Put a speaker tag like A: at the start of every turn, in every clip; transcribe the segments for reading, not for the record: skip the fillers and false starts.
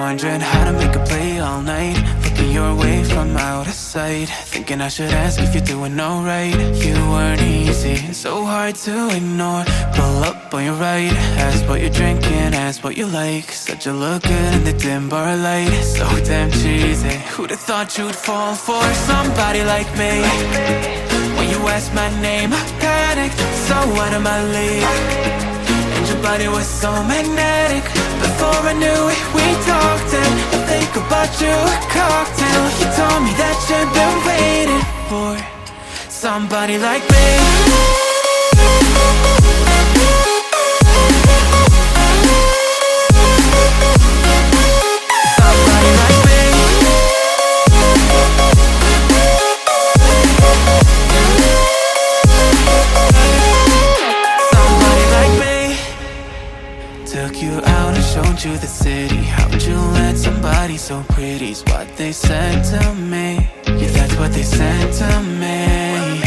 A: wondering how to make a play all night. Looking your way from out of sight, thinking I should ask if you're doing alright. You weren't easy, so hard to ignore. Pull up on your right, ask what you're drinking, ask what you like. Said you look good in the dim bar light, so damn cheesy. Who'd have thought you'd fall for somebody like me? When you asked my name, I panicked, so out of my league. And your body was so magnetic. Before I knew it, we talked, and I think about you a cocktail. You told me that you've been waiting for somebody like me. Somebody like me. Somebody like me. Took you out and showed you the city. How'd you let somebody so pretty's what they said to me? Yeah, that's what they said to me.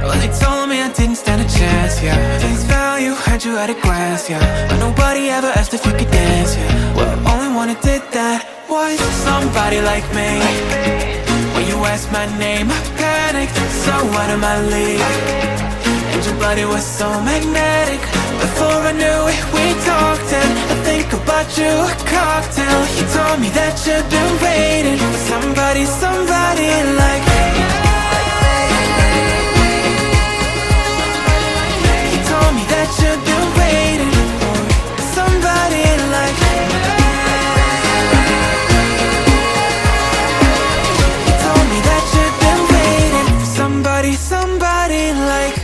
A: Well, they told me I didn't stand a chance, yeah. Face value, had you at a glance, yeah. But nobody ever asked if you could dance, yeah. Well, only one who did that was somebody like me. When you asked my name, I panicked, so out of my league. And your body was so magnetic. Before I knew it, we talked, and I think about you a cocktail. You told me that you've been waiting for somebody, somebody like me. You told me that you've been waiting for somebody like me. You told me that you've been waiting for somebody, somebody like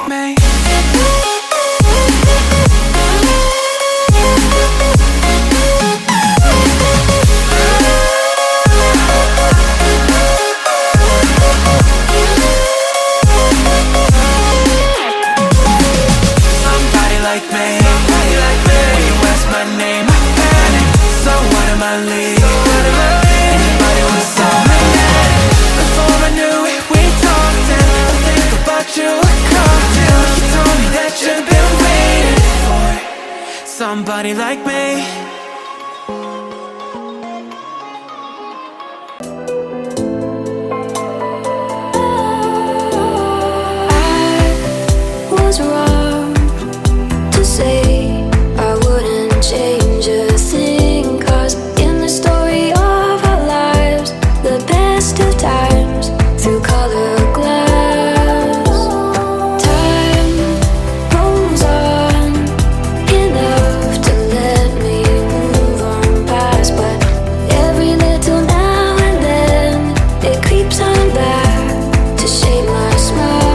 A: me. Like me, when you asked my name, I panicked, so out of my league. Anybody was so magnetic. Before I knew it, we talked, and I think about you a cocktail. You told me that you've been waiting for somebody like me.
B: I was wrong to say I wouldn't change a thing, 'cause in the story of our lives, the best of times through color glass. Time moves on enough to let me move on past, but every little now and then it creeps on back to shape my smile.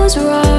B: Was wrong